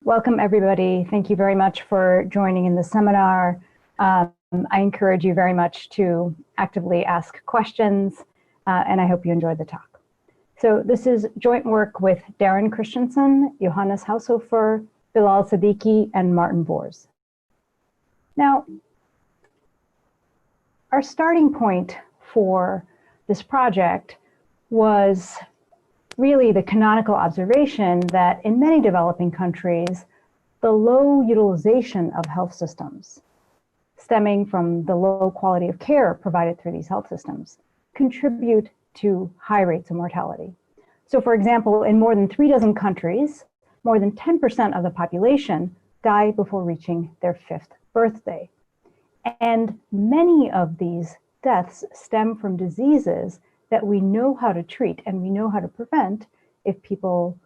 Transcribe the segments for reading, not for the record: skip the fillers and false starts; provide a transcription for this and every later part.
Welcome, everybody. Thank you very much for joining in the seminar. I encourage you very much to actively ask questions, and I hope you enjoyed the talk. So this is joint work with Darren Christensen, Johannes Haushofer, Bilal Siddiqui, and Martin Bors. Now, our starting point for this project was really the canonical observation that in many developing countries, the low utilization of health systems, stemming from the low quality of care provided through these health systems, contribute to high rates of mortality. So for example, in more than 36 countries, more than 10% of the population die before reaching their 5th birthday. And many of these deaths stem from diseases that we know how to treat and we know how to prevent if people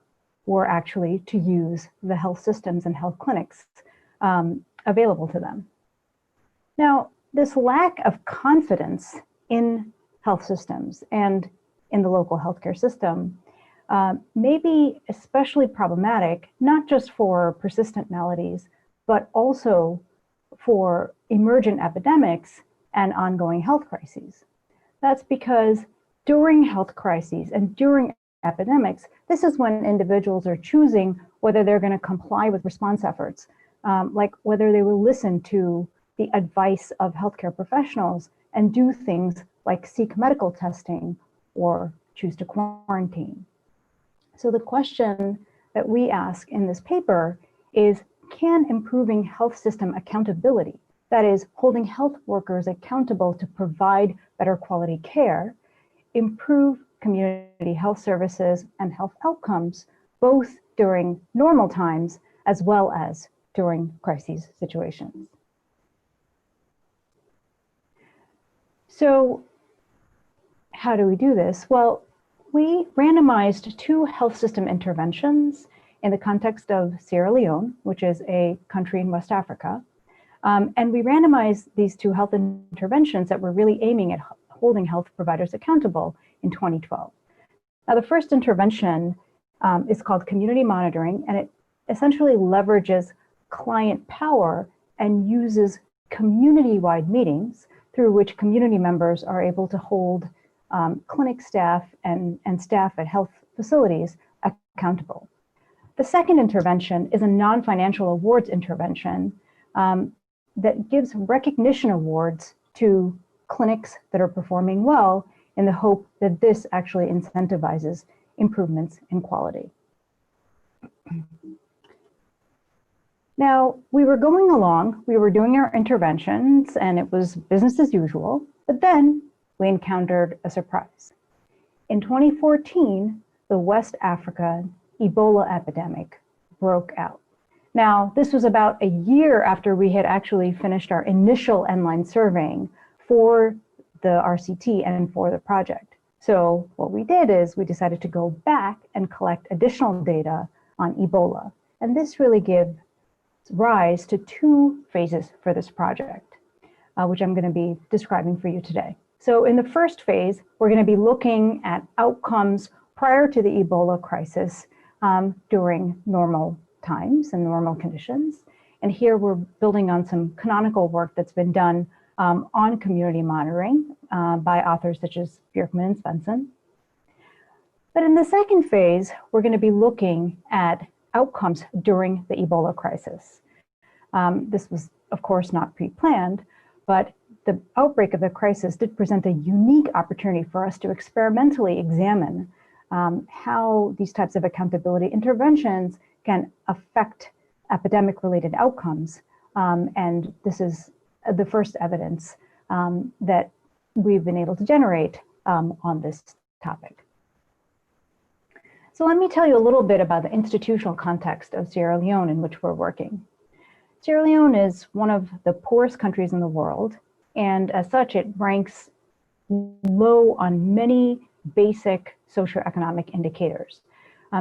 were actually to use the health systems and health clinics available to them. Now, this lack of confidence in health systems and in the local healthcare system may be especially problematic, not just for persistent maladies, but also for emergent epidemics and ongoing health crises. That's because during health crises and during epidemics, this is when individuals are choosing whether they're going to comply with response efforts, like whether they will listen to the advice of healthcare professionals and do things like seek medical testing or choose to quarantine. So the question that we ask in this paper is, can improving health system accountability, that is, holding health workers accountable to provide better quality care, improve community health services and health outcomes, both during normal times as well as during crisis situations? So how do we do this? Well, we randomized 2 health system interventions in the context of Sierra Leone, which is a country in West Africa. And we randomized these 2 health interventions that were really aiming at holding health providers accountable in 2012. Now, the first intervention is called community monitoring, and it essentially leverages client power and uses community-wide meetings through which community members are able to hold clinic staff and staff at health facilities accountable. The second intervention is a non-financial awards intervention that gives recognition awards to clinics that are performing well in the hope that this actually incentivizes improvements in quality. Now, we were going along, we were doing our interventions and it was business as usual, but then we encountered a surprise. In 2014, the West Africa Ebola epidemic broke out. Now, this was about a year after we had actually finished our initial end-line surveying for the RCT and for the project. So what we did is we decided to go back and collect additional data on Ebola. And this really gives rise to 2 phases for this project, which I'm going to be describing for you today. So in the first phase, we're going to be looking at outcomes prior to the Ebola crisis during normal times and normal conditions. And here we're building on some canonical work that's been done on community monitoring by authors such as Bjorkman and Svensson. But in the second phase, we're going to be looking at outcomes during the Ebola crisis. This was, of course, not pre-planned, but the outbreak of the crisis did present a unique opportunity for us to experimentally examine how these types of accountability interventions can affect epidemic-related outcomes. And this is the first evidence that we've been able to generate on this topic. So let me tell you a little bit about the institutional context of Sierra Leone in which we're working. Sierra Leone is one of the poorest countries in the world, and as such, it ranks low on many basic socioeconomic indicators.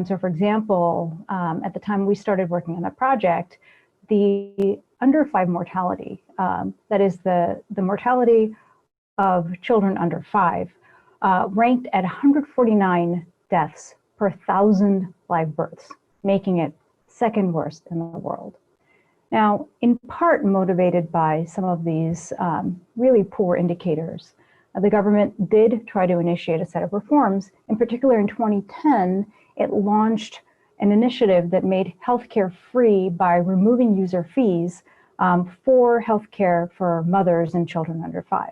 So for example, at the time we started working on the project, the under 5 mortality, that is the mortality of children under 5, ranked at 149 deaths per 1,000 live births, making it second worst in the world. Now, in part motivated by some of these really poor indicators, the government did try to initiate a set of reforms. In particular, in 2010, it launched an initiative that made healthcare free by removing user fees for healthcare for mothers and children under 5.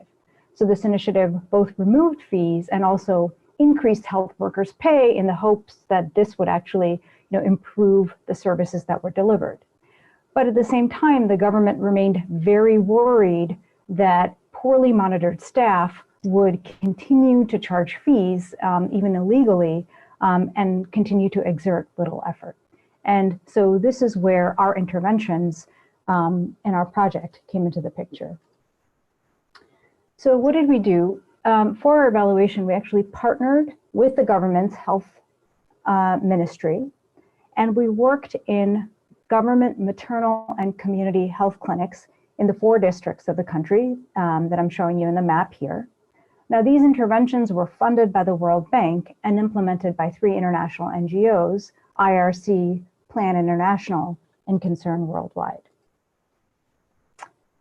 So this initiative both removed fees and also increased health workers' pay in the hopes that this would actually improve the services that were delivered. But at the same time, the government remained very worried that poorly monitored staff would continue to charge fees, even illegally, and continue to exert little effort. And so this is where our interventions in our project came into the picture. So what did we do? For our evaluation, we actually partnered with the government's health ministry, and we worked in government maternal and community health clinics in the 4 districts of the country that I'm showing you in the map here. Now, these interventions were funded by the World Bank and implemented by 3 international NGOs, IRC, Plan International, and Concern Worldwide.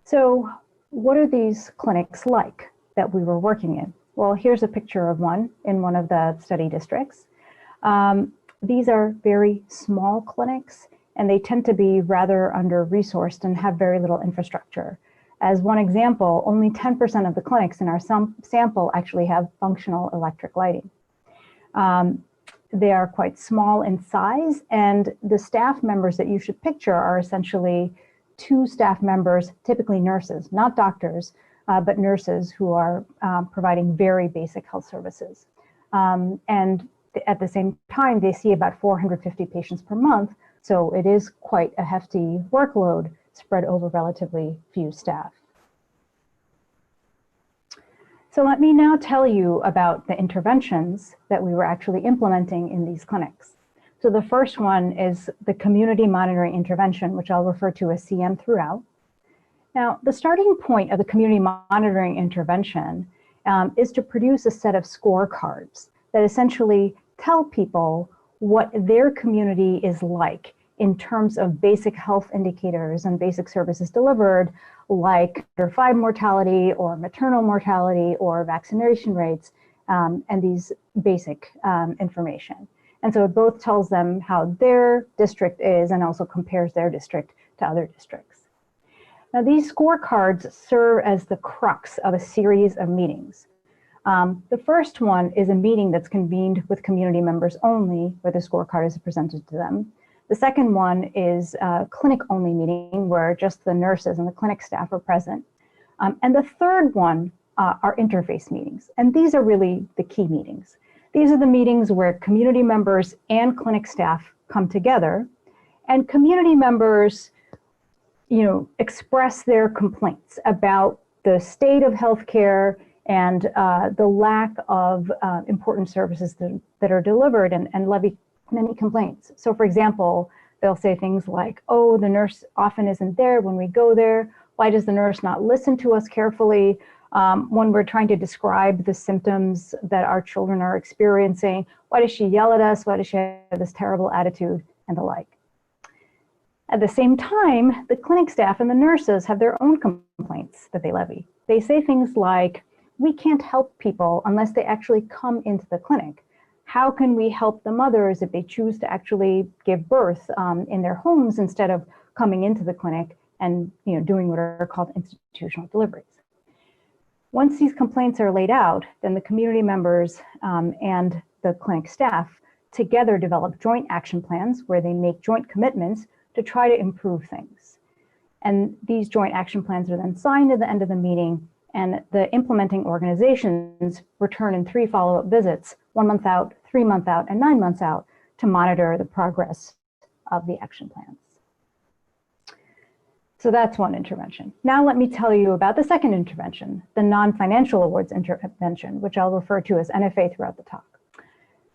So what are these clinics like that we were working in? Well, here's a picture of one in one of the study districts. These are very small clinics, and they tend to be rather under-resourced and have very little infrastructure. As one example, only 10% of the clinics in our sample actually have functional electric lighting. They are quite small in size, and the staff members that you should picture are essentially 2 staff members, typically nurses, not doctors, but nurses who are providing very basic health services. And at the same time, they see about 450 patients per month, so it is quite a hefty workload spread over relatively few staff. So let me now tell you about the interventions that we were actually implementing in these clinics. So the first one is the community monitoring intervention, which I'll refer to as CM throughout. Now, the starting point of the community monitoring intervention is to produce a set of scorecards that essentially tell people what their community is like in terms of basic health indicators and basic services delivered, like under 5 mortality or maternal mortality or vaccination rates, and these basic information. And so it both tells them how their district is and also compares their district to other districts. Now, these scorecards serve as the crux of a series of meetings. The first one is a meeting that's convened with community members only, where the scorecard is presented to them. The second one is a clinic-only meeting where just the nurses and the clinic staff are present. And the third one are interface meetings. And these are really the key meetings. These are the meetings where community members and clinic staff come together, and community members express their complaints about the state of healthcare and the lack of important services that are delivered, and levy many complaints. So for example, they'll say things like, oh, the nurse often isn't there when we go there. Why does the nurse not listen to us carefully when we're trying to describe the symptoms that our children are experiencing? Why does she yell at us? Why does she have this terrible attitude, and the like? At the same time, the clinic staff and the nurses have their own complaints that they levy. They say things like, we can't help people unless they actually come into the clinic. How can we help the mothers if they choose to actually give birth in their homes instead of coming into the clinic and doing what are called institutional deliveries? Once these complaints are laid out, then the community members and the clinic staff together develop joint action plans where they make joint commitments to try to improve things. And these joint action plans are then signed at the end of the meeting, and the implementing organizations return in 3 follow-up visits, 1 month out, 3 months out, and 9 months out, to monitor the progress of the action plans. So that's one intervention. Now let me tell you about the second intervention, the non-financial awards intervention, which I'll refer to as NFA throughout the talk.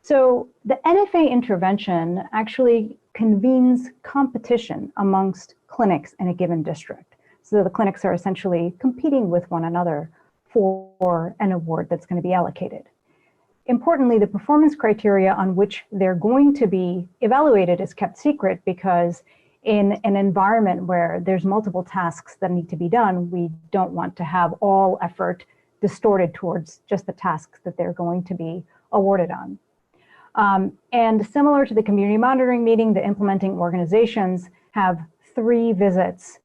So the NFA intervention actually convenes competition amongst clinics in a given district. So the clinics are essentially competing with one another for an award that's going to be allocated. Importantly, the performance criteria on which they're going to be evaluated is kept secret because in an environment where there's multiple tasks that need to be done, we don't want to have all effort distorted towards just the tasks that they're going to be awarded on. And similar to the community monitoring meeting, the implementing organizations have 3 visits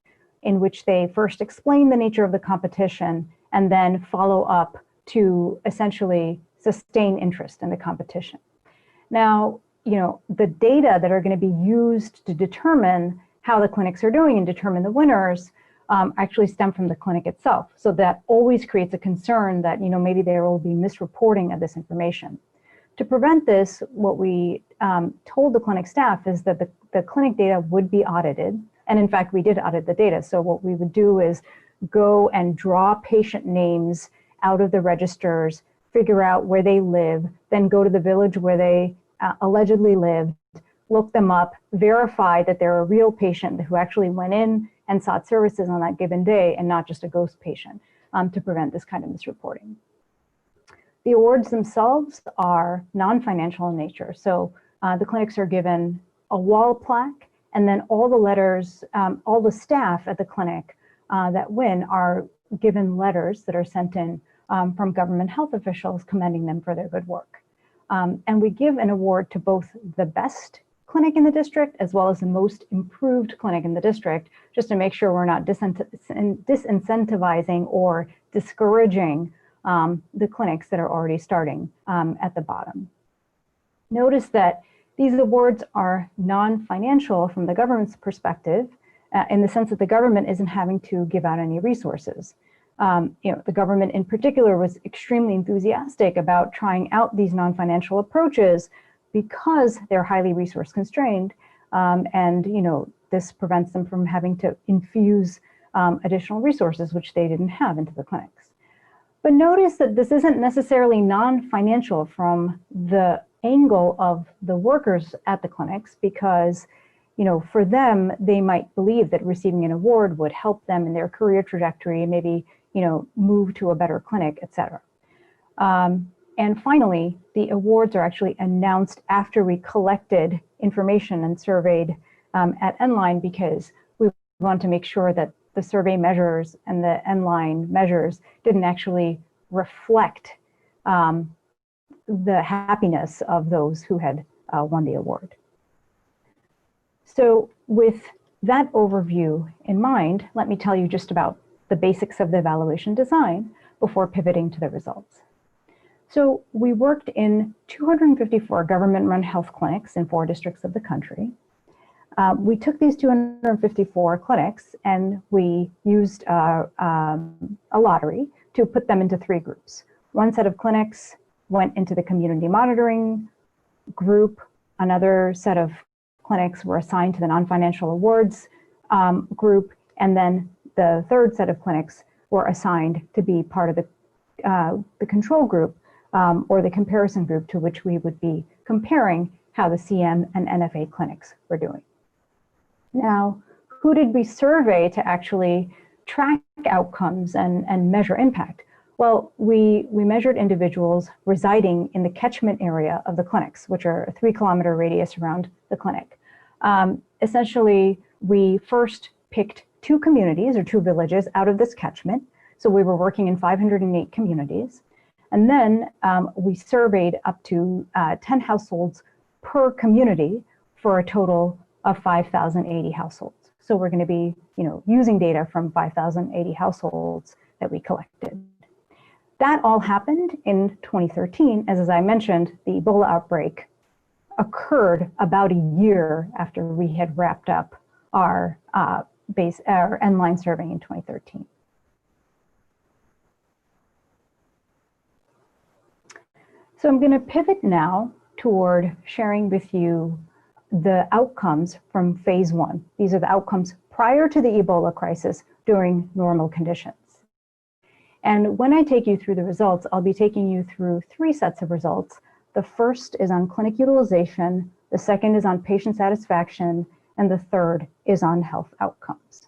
in which they first explain the nature of the competition and then follow up to essentially sustain interest in the competition. Now, the data that are going to be used to determine how the clinics are doing and determine the winners actually stem from the clinic itself. So that always creates a concern that, maybe there will be misreporting of this information. To prevent this, what we told the clinic staff is that the clinic data would be audited. And in fact, we did audit the data. So what we would do is go and draw patient names out of the registers, figure out where they live, then go to the village where they allegedly lived, look them up, verify that they're a real patient who actually went in and sought services on that given day and not just a ghost patient, to prevent this kind of misreporting. The awards themselves are non-financial in nature. So the clinics are given a wall plaque, and then all the letters, all the staff at the clinic that win are given letters that are sent in from government health officials commending them for their good work. And we give an award to both the best clinic in the district as well as the most improved clinic in the district, just to make sure we're not disincentivizing or discouraging the clinics that are already starting at the bottom. Notice that these awards are non-financial from the government's perspective, in the sense that the government isn't having to give out any resources. The government in particular was extremely enthusiastic about trying out these non-financial approaches because they're highly resource constrained, and this prevents them from having to infuse additional resources, which they didn't have, into the clinics. But notice that this isn't necessarily non-financial from the angle of the workers at the clinics, because for them, they might believe that receiving an award would help them in their career trajectory, maybe move to a better clinic, et cetera. And finally, the awards are actually announced after we collected information and surveyed at Nline, because we want to make sure that the survey measures and the Nline measures didn't actually reflect the happiness of those who had won the award. So with that overview in mind, let me tell you just about the basics of the evaluation design before pivoting to the results. So we worked in 254 government-run health clinics in 4 districts of the country. We took these 254 clinics and we used a lottery to put them into 3 groups. One set of clinics went into the community monitoring group. Another set of clinics were assigned to the non-financial awards group. And then the third set of clinics were assigned to be part of the control group, or the comparison group, to which we would be comparing how the CM and NFA clinics were doing. Now, who did we survey to actually track outcomes and measure impact? Well, we measured individuals residing in the catchment area of the clinics, which are a 3-kilometer radius around the clinic. Essentially, we first picked 2 communities or 2 villages out of this catchment. So we were working in 508 communities. And then we surveyed up to 10 households per community for a total of 5,080 households. So we're going to be, using data from 5,080 households that we collected. That all happened in 2013, as I mentioned, the Ebola outbreak occurred about a year after we had wrapped up our Nline survey in 2013. So I'm going to pivot now toward sharing with you the outcomes from phase 1. These are the outcomes prior to the Ebola crisis during normal conditions. And when I take you through the results, I'll be taking you through 3 sets of results. The first is on clinic utilization, the second is on patient satisfaction, and the third is on health outcomes.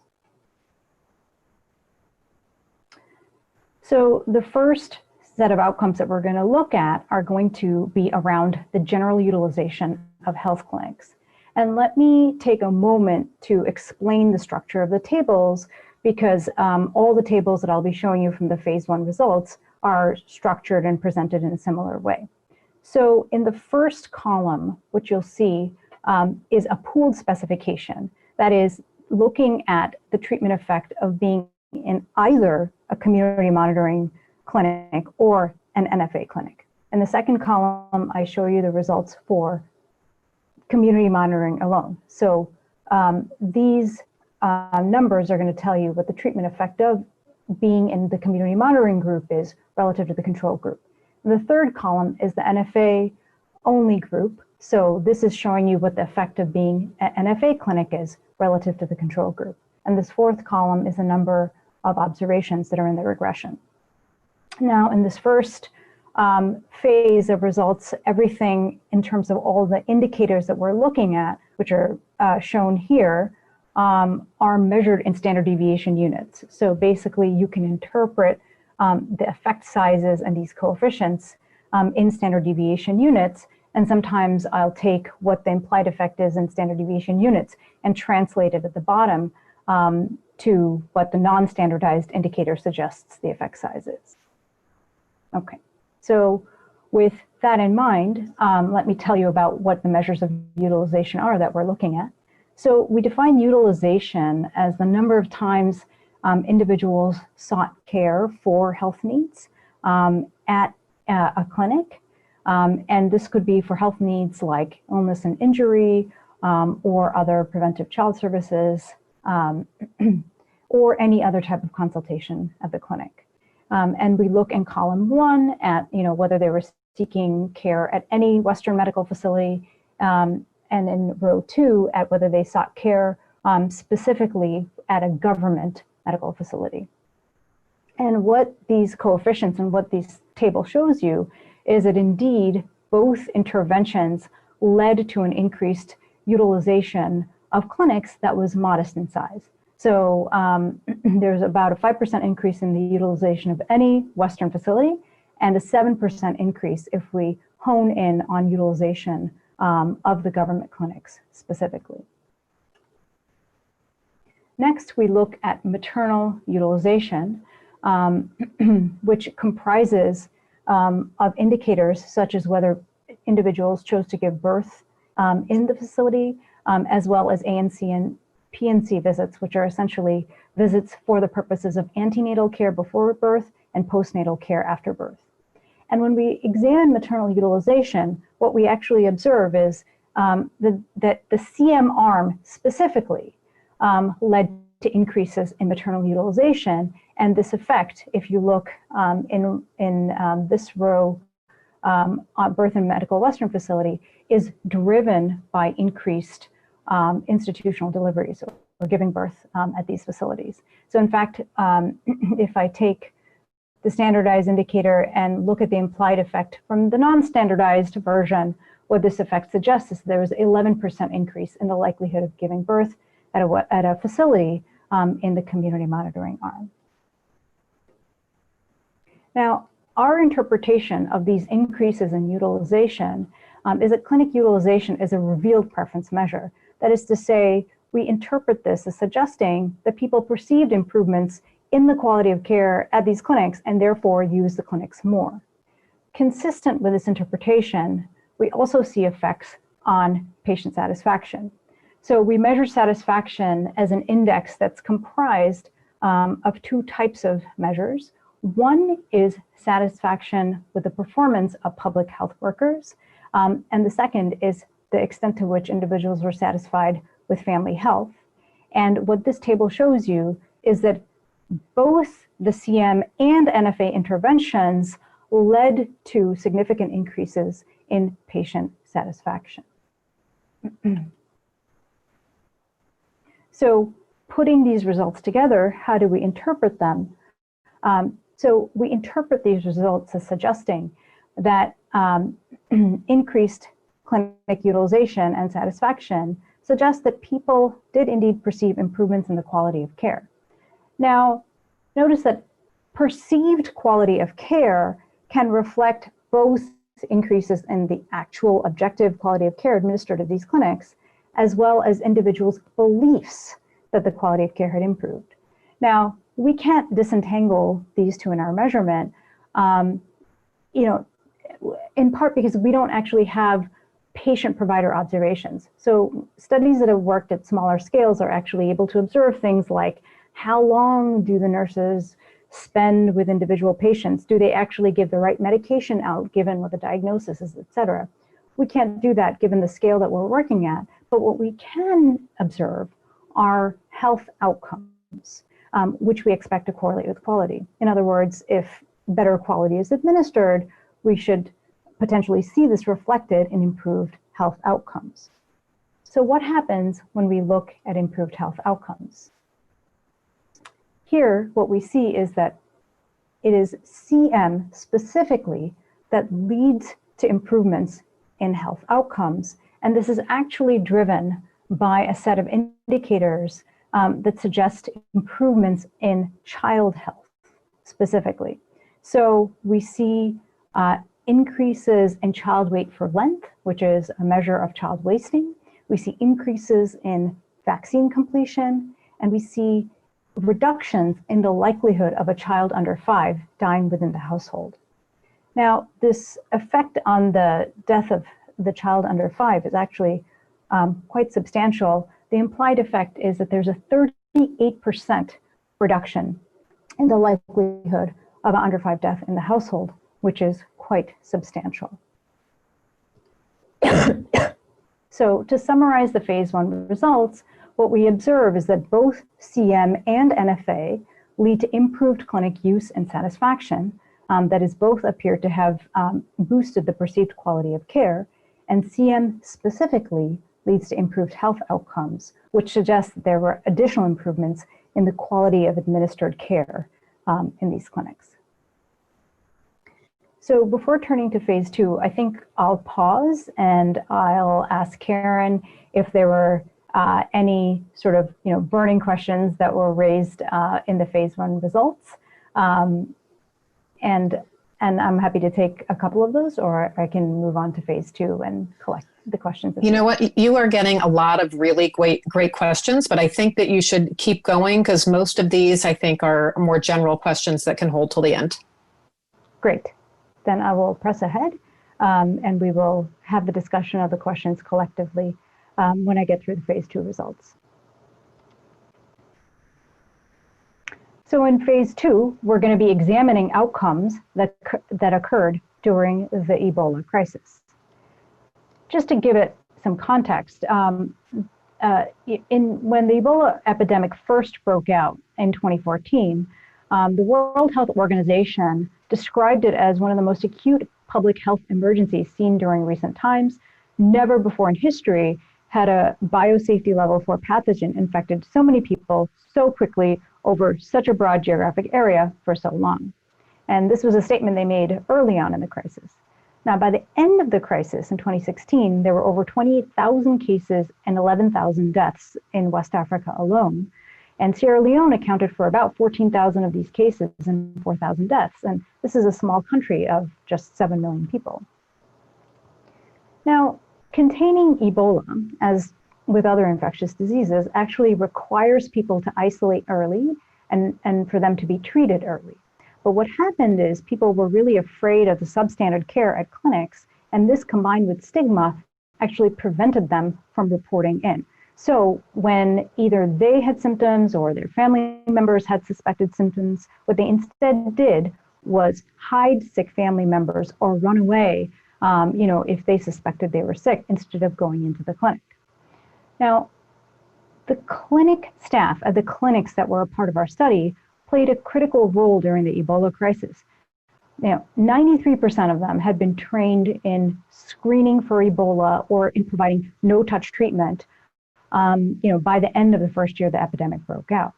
So the first set of outcomes that we're going to look at are going to be around the general utilization of health clinics. And let me take a moment to explain the structure of the tables, because all the tables that I'll be showing you from the phase 1 results are structured and presented in a similar way. So in the first column, what you'll see is a pooled specification. That is looking at the treatment effect of being in either a community monitoring clinic or an NFA clinic. In the second column, I show you the results for community monitoring alone. So these numbers are going to tell you what the treatment effect of being in the community monitoring group is relative to the control group. And the third column is the NFA only group. So this is showing you what the effect of being an NFA clinic is relative to the control group. And this fourth column is the number of observations that are in the regression. Now, in this first phase of results, everything in terms of all the indicators that we're looking at, which are shown here, are measured in standard deviation units. So basically, you can interpret the effect sizes and these coefficients in standard deviation units. And sometimes I'll take what the implied effect is in standard deviation units and translate it at the bottom to what the non-standardized indicator suggests the effect size is. Okay, so with that in mind, let me tell you about what the measures of utilization are that we're looking at. So we define utilization as the number of times individuals sought care for health needs at a clinic. And this could be for health needs like illness and injury or other preventive child services or any other type of consultation at the clinic. And we look in column 1 at whether they were seeking care at any Western medical facility, and in row 2 at whether they sought care specifically at a government medical facility. And what these coefficients and what this table shows you is that indeed both interventions led to an increased utilization of clinics that was modest in size. So there's about a 5% increase in the utilization of any Western facility and a 7% increase if we hone in on utilization of the government clinics specifically. Next, we look at maternal utilization, which comprises of indicators such as whether individuals chose to give birth in the facility, as well as ANC and PNC visits, which are essentially visits for the purposes of antenatal care before birth and postnatal care after birth. And when we examine maternal utilization, what we actually observe is that the CM arm specifically led to increases in maternal utilization. And this effect, if you look in this row, birth and medical Western facility, is driven by increased institutional deliveries or giving birth at these facilities. So in fact, if I take the standardized indicator and look at the implied effect from the non-standardized version, what this effect suggests is there was 11% increase in the likelihood of giving birth at a facility in the community monitoring arm. Now, our interpretation of these increases in utilization is that clinic utilization is a revealed preference measure. That is to say, we interpret this as suggesting that people perceived improvements in the quality of care at these clinics and therefore use the clinics more. Consistent with this interpretation, we also see effects on patient satisfaction. So we measure satisfaction as an index that's comprised of 2 types of measures. One is satisfaction with the performance of public health workers, and the second is the extent to which individuals were satisfied with family health. And what this table shows you is that both the CM and NFA interventions led to significant increases in patient satisfaction. So putting these results together, how do we interpret them? So we interpret these results as suggesting that increased clinic utilization and satisfaction suggests that people did indeed perceive improvements in the quality of care. Now, notice that perceived quality of care can reflect both increases in the actual objective quality of care administered at these clinics, as well as individuals' beliefs that the quality of care had improved. Now, we can't disentangle these two in our measurement, in part because we don't actually have patient-provider observations. So studies that have worked at smaller scales are actually able to observe things like how long do the nurses spend with individual patients? Do they actually give the right medication out given what the diagnosis is, et cetera? We can't do that given the scale that we're working at, but what we can observe are health outcomes, which we expect to correlate with quality. In other words, if better quality is administered, we should potentially see this reflected in improved health outcomes. So what happens when we look at improved health outcomes? Here, what we see is that it is CM specifically that leads to improvements in health outcomes. And this is actually driven by a set of indicators that suggest improvements in child health specifically. So we see increases in child weight for length, which is a measure of child wasting. We see increases in vaccine completion, and we see reductions in the likelihood of a child under 5 dying within the household. Now, this effect on the death of the child under 5 is actually quite substantial. The implied effect is that there's a 38% reduction in the likelihood of an under 5 death in the household, which is quite substantial. So to summarize the phase 1 results, what we observe is that both CM and NFA lead to improved clinic use and satisfaction, that is, both appear to have boosted the perceived quality of care, and CM specifically leads to improved health outcomes, which suggests that there were additional improvements in the quality of administered care in these clinics. So before turning to phase 2, I think I'll pause and I'll ask Karen if there were any sort of burning questions that were raised in the phase 1 results. And I'm happy to take a couple of those, or I can move on to phase 2 and collect the questions. You know what? You are getting a lot of really great questions, but I think that you should keep going because most of these, I think, are more general questions that can hold till the end. Great. Then I will press ahead and we will have the discussion of the questions collectively when I get through the phase 2 results. So in phase 2, we're going to be examining outcomes that occurred during the Ebola crisis. Just to give it some context, when the Ebola epidemic first broke out in 2014, the World Health Organization described it as one of the most acute public health emergencies seen during recent times. Never before in history had a biosafety level 4 pathogen infected so many people so quickly over such a broad geographic area for so long. And this was a statement they made early on in the crisis. Now, by the end of the crisis in 2016, there were over 28,000 cases and 11,000 deaths in West Africa alone. And Sierra Leone accounted for about 14,000 of these cases and 4,000 deaths. And this is a small country of just 7 million people. Now, containing Ebola, as with other infectious diseases, actually requires people to isolate early and for them to be treated early. But what happened is people were really afraid of the substandard care at clinics, and this combined with stigma actually prevented them from reporting in. So when either they had symptoms or their family members had suspected symptoms, what they instead did was hide sick family members or run away, if they suspected they were sick instead of going into the clinic. Now, the clinic staff at the clinics that were a part of our study played a critical role during the Ebola crisis. 93% of them had been trained in screening for Ebola or in providing no-touch treatment by the end of the first year the epidemic broke out.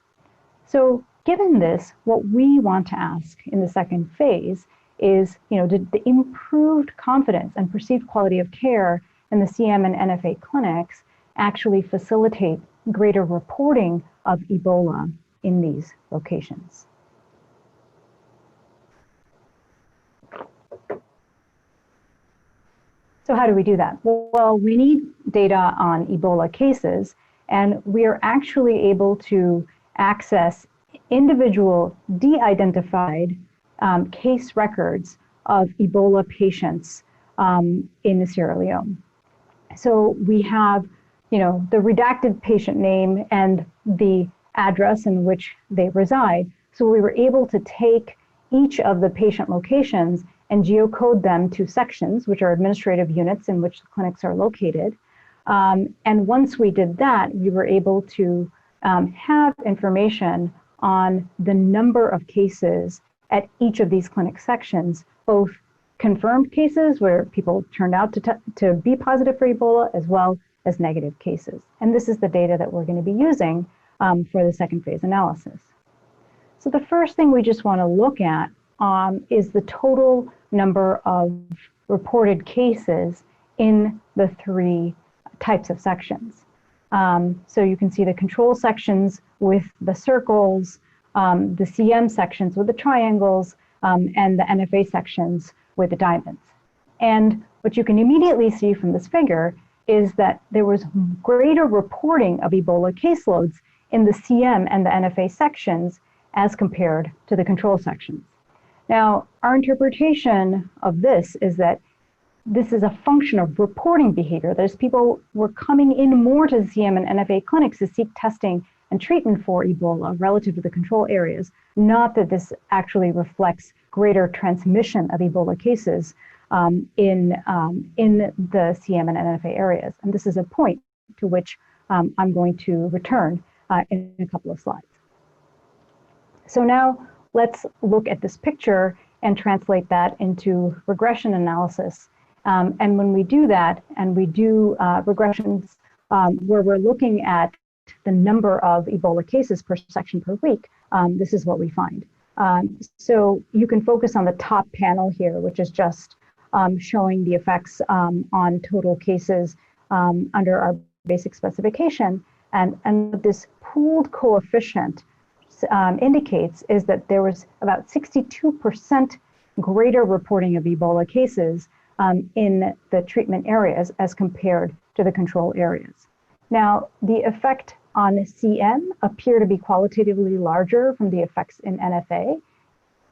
So given this, what we want to ask in the second phase is, did the improved confidence and perceived quality of care in the CM and NFA clinics actually facilitate greater reporting of Ebola in these locations? So how do we do that? Well, we need data on Ebola cases, and we are actually able to access individual de-identified case records of Ebola patients in Sierra Leone. So we have, the redacted patient name and the address in which they reside. So we were able to take each of the patient locations and geocode them to sections, which are administrative units in which the clinics are located. And once we did that, we were able to have information on the number of cases at each of these clinic sections, both confirmed cases where people turned out to be positive for Ebola, as well as negative cases. And this is the data that we're going to be using for the second phase analysis. So the first thing we just want to look at is the total number of reported cases in the three types of sections. So you can see the control sections with the circles, the CM sections with the triangles, and the NFA sections with the diamonds. And what you can immediately see from this figure is that there was greater reporting of Ebola caseloads in the CM and the NFA sections as compared to the control sections. Now, our interpretation of this is that this is a function of reporting behavior. That is, people were coming in more to the CM and NFA clinics to seek testing and treatment for Ebola relative to the control areas, not that this actually reflects greater transmission of Ebola cases in the CM and NFA areas. And this is a point to which I'm going to return in a couple of slides. So now let's look at this picture and translate that into regression analysis. And when we do that, and we do regressions where we're looking at the number of Ebola cases per section per week, this is what we find. So you can focus on the top panel here, which is just showing the effects on total cases under our basic specification. And this pooled coefficient indicates is that there was about 62% greater reporting of Ebola cases in the treatment areas as compared to the control areas. Now, the effect on CM appear to be qualitatively larger from the effects in NFA,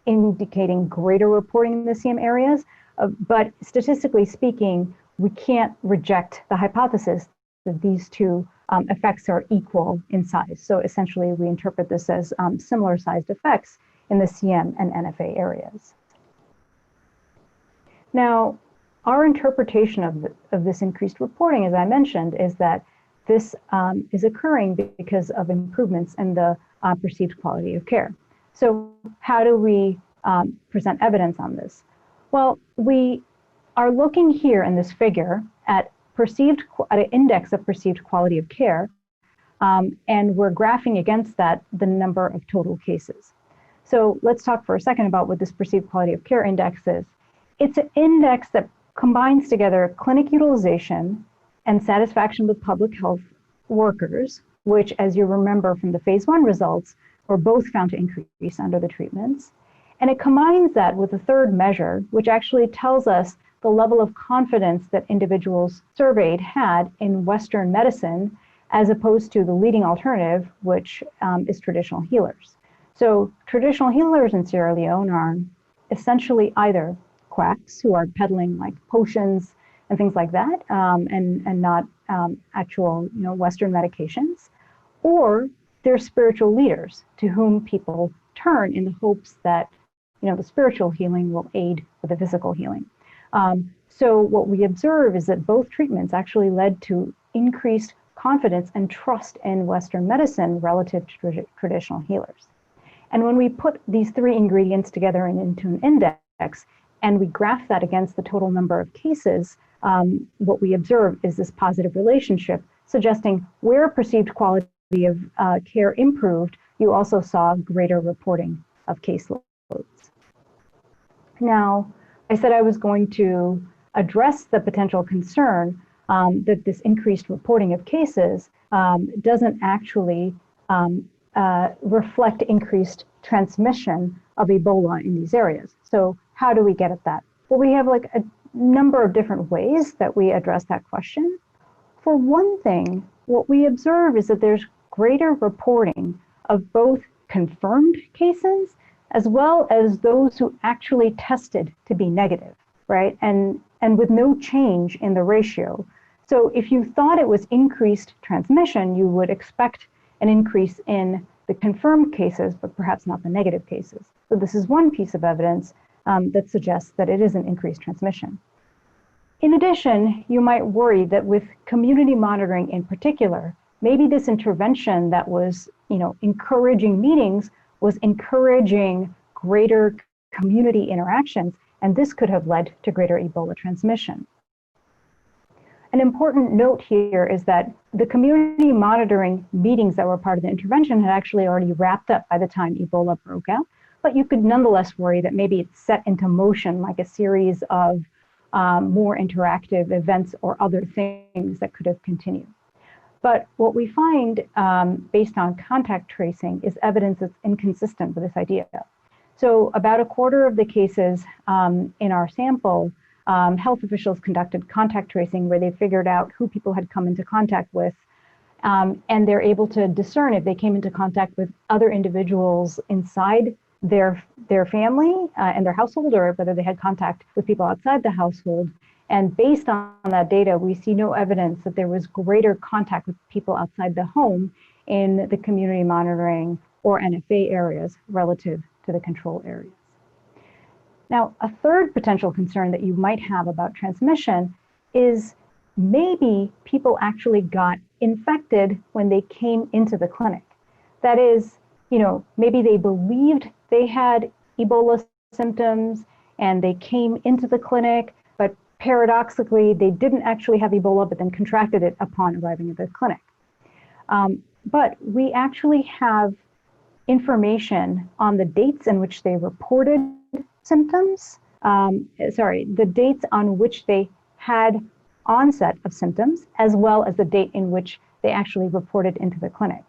indicating greater reporting in the CM areas. But statistically speaking, we can't reject the hypothesis that these two effects are equal in size. So essentially, we interpret this as similar sized effects in the CM and NFA areas. Now, our interpretation of this increased reporting, as I mentioned, is that this is occurring because of improvements in the perceived quality of care. So how do we present evidence on this? Well, we are looking here in this figure at an index of perceived quality of care, and we're graphing against that the number of total cases. So let's talk for a second about what this perceived quality of care index is. It's an index that combines together clinic utilization and satisfaction with public health workers, which, as you remember from the phase 1 results, were both found to increase under the treatments. And it combines that with a third measure, which actually tells us the level of confidence that individuals surveyed had in Western medicine, as opposed to the leading alternative, which is traditional healers. So traditional healers in Sierra Leone are essentially either quacks who are peddling like potions and things like that, and not actual Western medications, or they're spiritual leaders to whom people turn in the hopes that the spiritual healing will aid with the physical healing. So what we observe is that both treatments actually led to increased confidence and trust in Western medicine relative to traditional healers. And when we put these three ingredients together into an index, and we graph that against the total number of cases, what we observe is this positive relationship, suggesting where perceived quality of care improved, you also saw greater reporting of caseloads. Now, I said I was going to address the potential concern that this increased reporting of cases doesn't actually reflect increased transmission of Ebola in these areas. So how do we get at that? Well, we have like number of different ways that we address that question. For one thing, what we observe is that there's greater reporting of both confirmed cases as well as those who actually tested to be negative, right? And with no change in the ratio. So if you thought it was increased transmission, you would expect an increase in the confirmed cases, but perhaps not the negative cases. So this is one piece of evidence that suggests that it is an increased transmission. In addition, you might worry that with community monitoring in particular, maybe this intervention that was, encouraging meetings was encouraging greater community interactions, and this could have led to greater Ebola transmission. An important note here is that the community monitoring meetings that were part of the intervention had actually already wrapped up by the time Ebola broke out, but you could nonetheless worry that maybe it's set into motion like a series of more interactive events or other things that could have continued. But what we find based on contact tracing is evidence that's inconsistent with this idea. So about a quarter of the cases in our sample, health officials conducted contact tracing where they figured out who people had come into contact with, and they're able to discern if they came into contact with other individuals inside their family and their household, or whether they had contact with people outside the household. And based on that data, we see no evidence that there was greater contact with people outside the home in the community monitoring or NFA areas relative to the control areas. Now, a third potential concern that you might have about transmission is maybe people actually got infected when they came into the clinic. That is, maybe they believed they had Ebola symptoms and they came into the clinic, but paradoxically, they didn't actually have Ebola, but then contracted it upon arriving at the clinic. But we actually have information on the dates in which they reported symptoms, the dates on which they had onset of symptoms, as well as the date in which they actually reported into the clinic.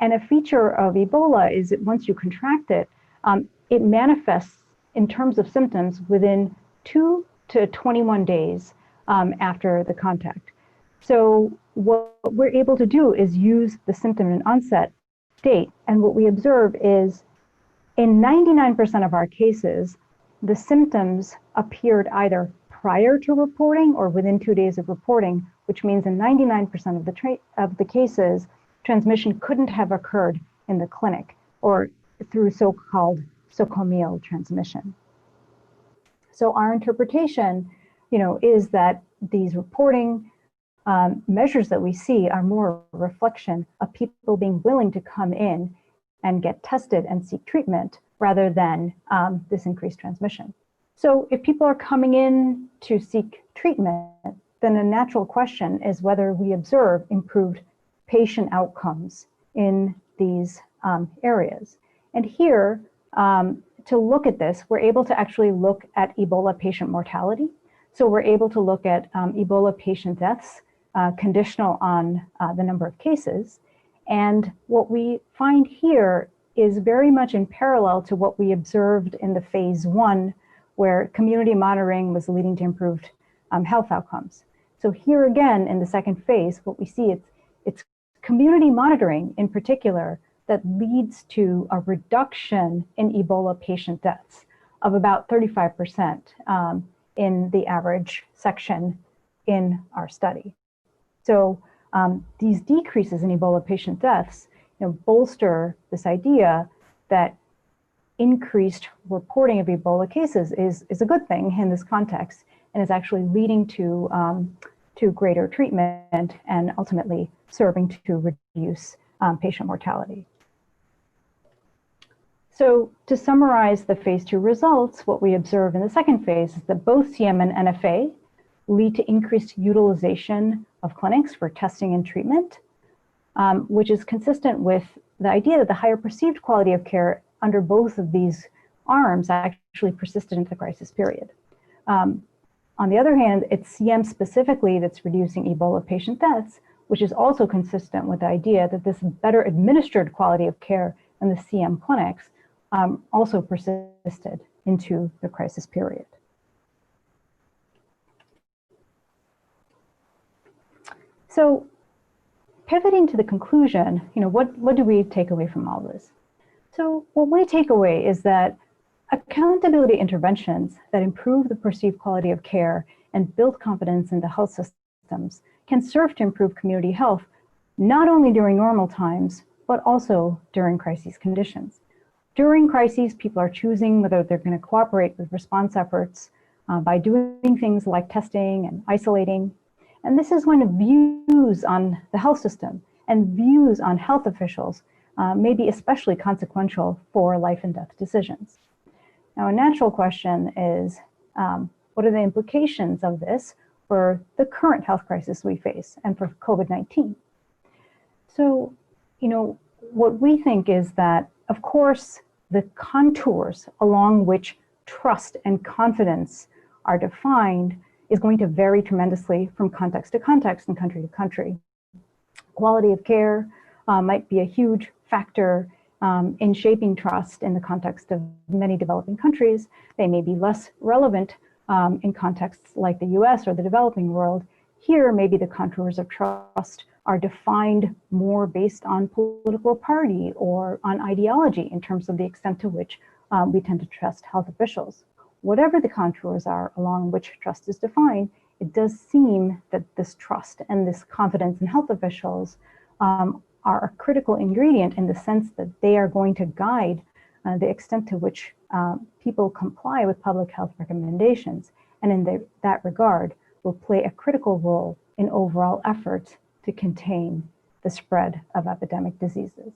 And a feature of Ebola is that once you contract it, it manifests in terms of symptoms within 2 to 21 days after the contact. So what we're able to do is use the symptom and onset date. And what we observe is in 99% of our cases, the symptoms appeared either prior to reporting or within 2 days of reporting, which means in 99% of the cases, transmission couldn't have occurred in the clinic or through so-called socomial transmission. So our interpretation, is that these reporting measures that we see are more a reflection of people being willing to come in and get tested and seek treatment rather than this increased transmission. So if people are coming in to seek treatment, then a natural question is whether we observe improved patient outcomes in these areas. And here, to look at this, we're able to actually look at Ebola patient mortality. So we're able to look at Ebola patient deaths conditional on the number of cases. And what we find here is very much in parallel to what we observed in the phase 1, where community monitoring was leading to improved health outcomes. So here again, in the second phase, what we see it's community monitoring in particular that leads to a reduction in Ebola patient deaths of about 35% in the average section in our study. So these decreases in Ebola patient deaths bolster this idea that increased reporting of Ebola cases is a good thing in this context and is actually leading to greater treatment and ultimately serving to reduce patient mortality. So to summarize the phase 2 results, what we observe in the second phase is that both CM and NFA lead to increased utilization of clinics for testing and treatment, which is consistent with the idea that the higher perceived quality of care under both of these arms actually persisted into the crisis period. On the other hand, it's CM specifically that's reducing Ebola patient deaths, which is also consistent with the idea that this better administered quality of care in the CM clinics also persisted into the crisis period. So pivoting to the conclusion, what do we take away from all this? So what we take away is that accountability interventions that improve the perceived quality of care and build confidence in the health systems can serve to improve community health, not only during normal times, but also during crisis conditions. During crises, people are choosing whether they're going to cooperate with response efforts by doing things like testing and isolating. And this is when views on the health system and views on health officials may be especially consequential for life and death decisions. Now, a natural question is, what are the implications of this for the current health crisis we face and for COVID-19? So, what we think is that, of course, the contours along which trust and confidence are defined is going to vary tremendously from context to context and country to country. Quality of care might be a huge factor in shaping trust in the context of many developing countries. They may be less relevant in contexts like the US or the developing world. Here, maybe the contours of trust are defined more based on political party or on ideology in terms of the extent to which we tend to trust health officials. Whatever the contours are along which trust is defined, it does seem that this trust and this confidence in health officials are a critical ingredient in the sense that they are going to guide the extent to which people comply with public health recommendations, and in that regard will play a critical role in overall efforts to contain the spread of epidemic diseases.